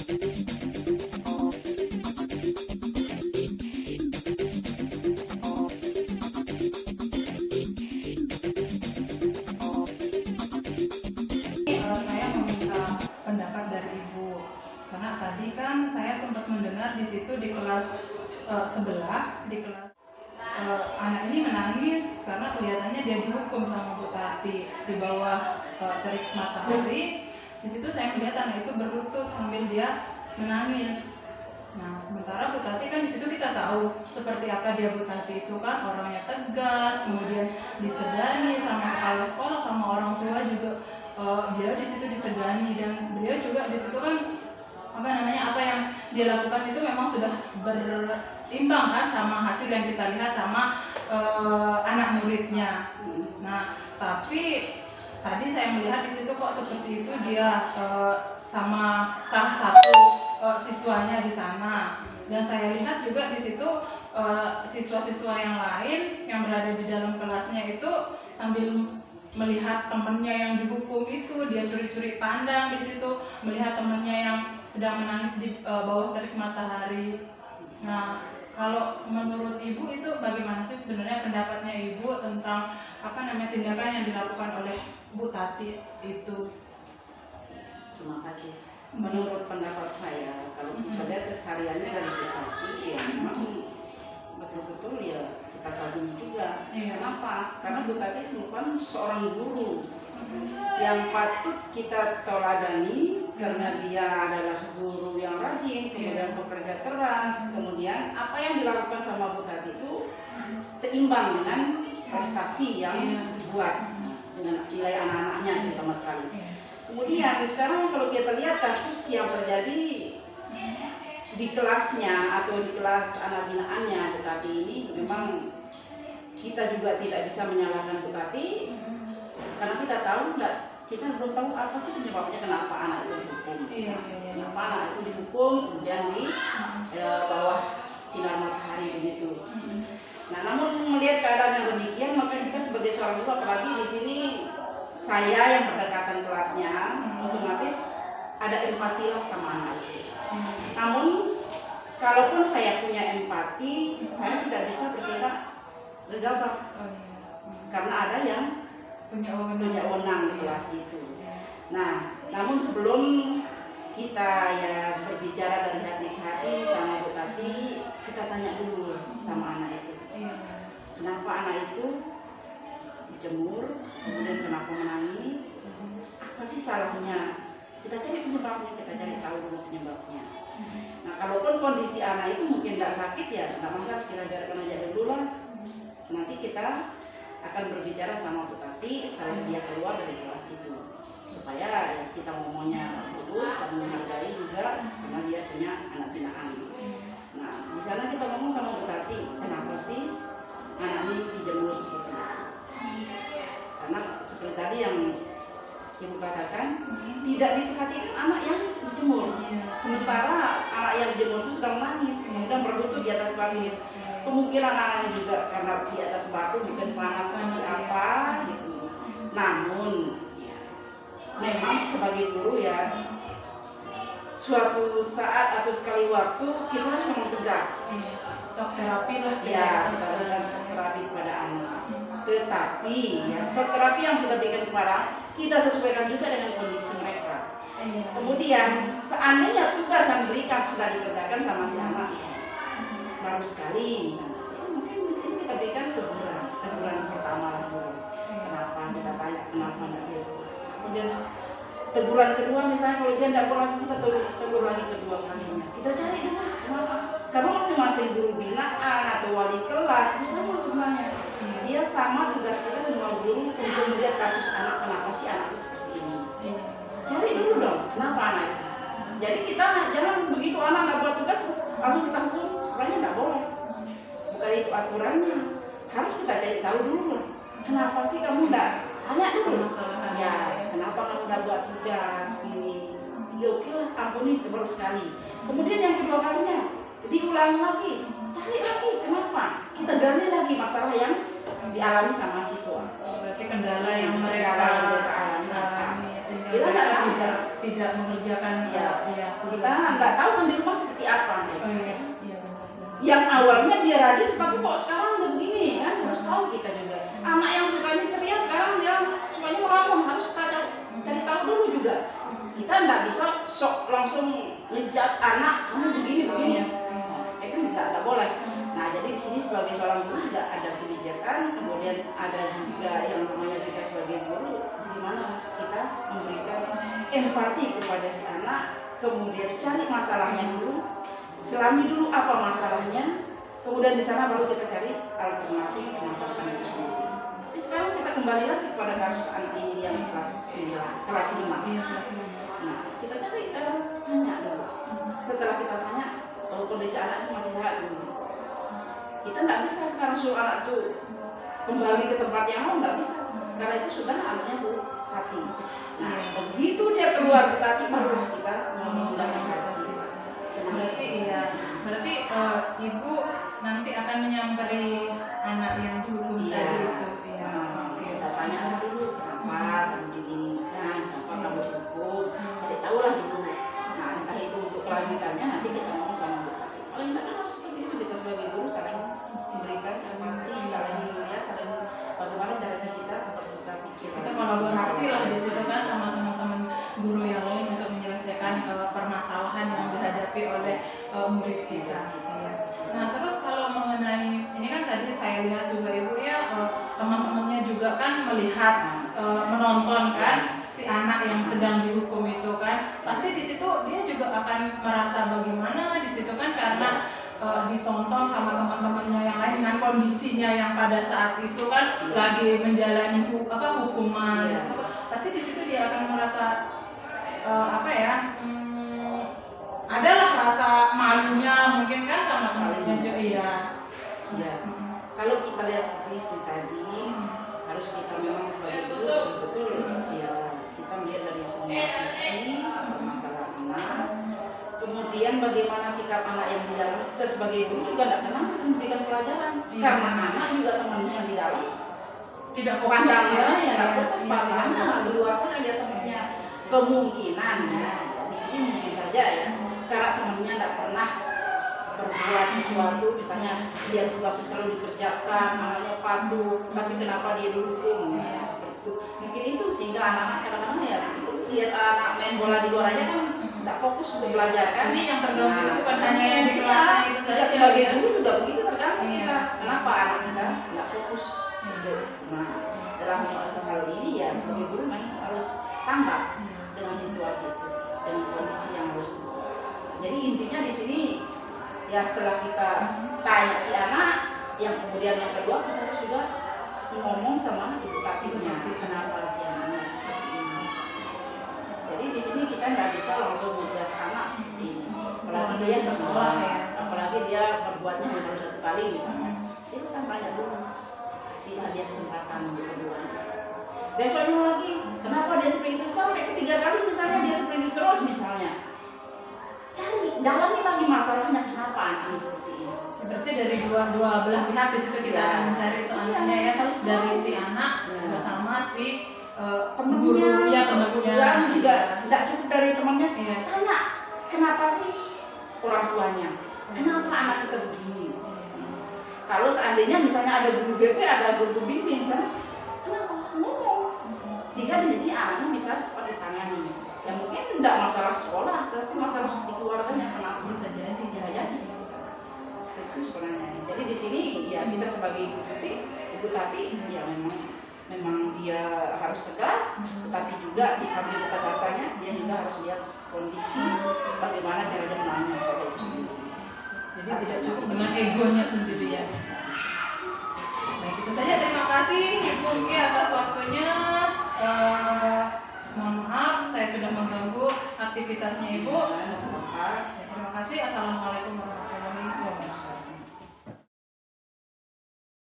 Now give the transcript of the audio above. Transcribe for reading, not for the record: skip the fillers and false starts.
Saya meminta pendapat dari Ibu, karena tadi kan saya sempat mendengar di situ di kelas sebelah, di kelas anak ini menangis karena kelihatannya dia dihukum sama Bu Tati di bawah terik matahari. Di situ saya melihat anak itu berlutut sambil dia menangis. Nah, sementara Bu Tati kan di situ kita tahu seperti apa dia. Bu Tati itu kan orangnya tegas, kemudian disegani sama kepala sekolah, sama orang tua juga. Dia di situ disegani, dan beliau juga di situ kan apa yang dia lakukan itu memang sudah berimbang kan sama hasil yang kita lihat sama anak muridnya. Nah, tapi tadi saya melihat di situ kok seperti itu dia sama salah satu siswanya di sana, dan saya lihat juga di situ siswa-siswa yang lain yang berada di dalam kelasnya itu sambil melihat temannya yang dihukum itu, dia curi-curi pandang di situ, melihat temannya yang sedang menangis di bawah terik matahari. Nah, kalau menurut Ibu itu bagaimana sih sebenarnya pendapatnya Ibu tentang tindakan yang dilakukan oleh Bu Tati itu? Terima kasih. Menurut pendapat saya, kalau kita lihat kesehariannya dari Bu Tati, ya memang betul-betul ya kita kagumi juga. Kenapa? Karena Bu Tati merupakan seorang guru yang patut kita teladani, karena dia adalah guru yang rajin, kemudian bekerja keras, kemudian apa yang dilakukan sama Bu Tati itu seimbang dengan prestasi yang dibuat dengan nilai anak-anaknya terutama sekali. Kemudian sekarang kalau kita lihat kasus yang terjadi di kelasnya atau di kelas anak binaannya Bu Tati ini, memang kita juga tidak bisa menyalahkan Bu Tati, karena kita tahu kita belum tahu apa sih penyebabnya kenapa anak itu dihukum. Kenapa anak itu dihukum kemudian di bawah sinar matahari begitu. Nah, namun melihat keadaan yang demikian, maka kita sebagai seorang guru, apalagi di sini saya yang berdekatan kelasnya, otomatis ada empati lah sama anak itu. Namun kalaupun saya punya empati, saya tidak bisa bertindak gegabah, karena ada yang punya wewenang di kelas itu. Nah, namun sebelum kita ya berbicara dari hati ke hati sama Bu Tati, kita tanya dulu sama anak itu. Kenapa anak itu dijemur, kemudian kenapa menangis, apa sih salahnya? Kita cari penyebabnya, kita cari tahu dulu penyebabnya. Nah, kalaupun kondisi anak itu mungkin tidak sakit, ya tidak masalah, kita biarkan aja dulu lah. Nanti kita akan berbicara sama Bu Tati setelah dia keluar dari kelas itu, supaya ya, kita ngomongnya lurus dan menghargai juga, karena dia punya anak binaan. Nah, di sana kita ngomong sama Bu Tati, kenapa sih anak ini dijemur seperti itu? Karena seperti tadi yang Ibu katakan, tidak diperhatikan anak yang dijemur. Sementara anak yang dijemur itu sedang menangis, kemudian berlutut di atas batu. Kemungkinan anaknya juga karena di atas batu mungkin panas seperti apa gitu. Namun ya, memang sebagai guru ya, suatu saat atau sekali waktu kita harus memang tegas. Shock terapi lah ya, kita berikan shock terapi kepada anak. Tetapi ya, shock terapi yang kita berikan kepada, kita sesuaikan juga dengan kondisi mereka. Kemudian seandainya tugas yang diberikan sudah dikerjakan sama si anak, baru sekali mungkin di sini kita berikan teguran pertama dulu. Kenapa, kita tanya kenapa enggak dia. Kemudian teguran kedua, misalnya kalau dia tidak boleh, kita tegur lagi kedua kalinya. Kita cari dulu kenapa. Karena masing-masing guru binaan atau wali kelas itu sama sebenarnya. Dia sama tugas kita semua guru untuk melihat kasus anak, kenapa sih anak itu seperti ini. Cari dulu dong kenapa anak itu. Jadi kita jangan begitu anak nggak buat tugas langsung kita hukum, sebenarnya nggak boleh. Bukan itu aturannya. Harus kita cari tahu dulu kenapa sih kamu nggak, tanya dulu ya, kenapa kamu nggak buat tugas ini. Ya oke lah, ampuni itu baru sekali. Kemudian yang kedua kalinya diulangi lagi, cari lagi kenapa, kita gali lagi masalah yang dialami sama siswa. Berarti kendala yang mereka alami. kita nggak tahu, tidak mengerjakan ya, tugas. kita nggak tahu kan di rumah seperti apa. Oh iya, iya benar. Yang awalnya dia rajin, tapi kok sekarang udah begini kan, harus tahu kita juga. Anak yang sukanya ceria sekarang dia sukanya melamun, harus kita cari tahu dulu juga. Kita nggak bisa sok langsung ngejudge anak kamu begini. Itu nggak boleh. Nah, jadi di sini sebagai seorang guru juga ada kebijakan, kemudian ada juga yang namanya kita sebagai guru, gimana kita memberikan empati kepada si anak, kemudian cari masalahnya dulu, selami dulu apa masalahnya, kemudian di sana baru kita cari alternatif permasalahan itu sendiri. Tapi sekarang kita kembali lagi kepada kasus anak ini yang kelas 5. Nah, kita cari tanya dulu. Setelah kita tanya, kalau kondisi anak itu masih sehat dulu. Kita nggak bisa sekarang suruh anak itu kembali ke tempat yang mau, nggak bisa. Karena itu sudah anaknya Bu Tati. Nah, begitu dia keluar ke Tati, baru kita ngomong sama Tati. Berarti ibu nanti akan menyamperi anak yang dihukum tadi itu. Kita tanya dulu kenapa kamu diginikan, kenapa kamu dihukum, jadi tahulah dulu. Nah, entah itu untuk kelanjutannya nanti kita ngomong sama Bu Tati. Paling tidak kan harus seperti itu, kita sebagai guru saling memberikan empati, saling melihat, saling bagaimana caranya kita bertukar pikiran. Kita kolaborasi lah di situ kan sama teman-teman guru yang lain untuk menyelesaikan permasalahan yang dihadapi oleh murid kita. Nah, terus kalau mengenai ini kan tadi saya lihat juga ibu ya, teman-temannya juga kan melihat, menonton kan si anak yang sedang dihukum itu kan, pasti di situ dia juga akan merasa bagaimana di situ kan, karena ditonton sama teman-temannya yang lain dengan kondisinya yang pada saat itu kan lagi menjalani hukuman, gitu. Pasti di situ dia akan merasa adalah rasa malunya mungkin kan sama temannya juga. Iya. Kalau kita lihat seperti tadi, harus kita memang sebagai guru betul ya, kita melihat dari semua sisi masalah anak. Kemudian bagaimana sikap anak yang di dalam, kita sebagai guru juga tidak pernah memberikan pelajaran, karena anak juga temannya yang di dalam tidak fokus pandangannya tidak fokus pandangannya di luar sana dia temannya, kemungkinan ya di sini mungkin saja ya, karena temannya tidak pernah berbuat sesuatu, misalnya dia tugasnya selalu dikerjakan, anaknya patuh, tapi kenapa dia dihukum ya, seperti itu. Mungkin itu sehingga anak-anak kadang-kadang ya lihat anak main bola di luar aja kan tidak fokus untuk belajar kan. Ini yang terganggu itu bukan hanya yang di kelas itu saja. Sebagai guru juga begitu terganggu kita. Kenapa anak kita tidak fokus? Nah, dalam hal ini ya sebagai guru memang harus tanggap dengan situasi itu, dengan kondisi yang harus. Jadi intinya di sini ya setelah kita tanya si anak, yang kemudian yang kedua kita harus juga ngomong sama ibu tatinya kenapa si anaknya seperti ini. Jadi di sini kita nggak bisa langsung ngejudge anak seperti ini, apalagi dia bersalah ya, apalagi dia berbuatnya hanya baru 1 kali misalnya. Kita kan tanya dulu, kasihlah dia kesempatan untuk kedua. Besoknya lagi, kenapa dia seperti itu, sampai ke 3 kali misalnya dia seperti itu terus misalnya. Cari, dalami lagi masalahnya kenapa anaknya seperti ini. Berarti dari dua belah pihak di situ kita akan mencari soalnya ya, dari si anak bersama si temennya, temennya juga nggak cukup dari temannya. Tanya kenapa sih orang tuanya, kenapa anak kita begini. Kalau seandainya misalnya ada guru BP, ada guru bimbing, kenapa ngomong, sehingga jadi anaknya bisa cepat ditangani. Ya mungkin tidak masalah sekolah, tapi masalah di keluarganya, kenapa bisa jadi seperti itu sebenarnya. Jadi di sini ya kita sebagai ibu tati ya memang dia harus tegas, tetapi juga di samping ketegasannya dia juga harus lihat kondisi bagaimana caranya menangani masalah itu sendiri. Jadi tidak cukup dengan egonya sendiri ya. Baik, itu saja, terima kasih Ibu Uki atas waktunya. Mohon maaf saya sudah mengganggu aktivitasnya Ibu. Terima kasih. Assalamualaikum warahmatullahi wabarakatuh.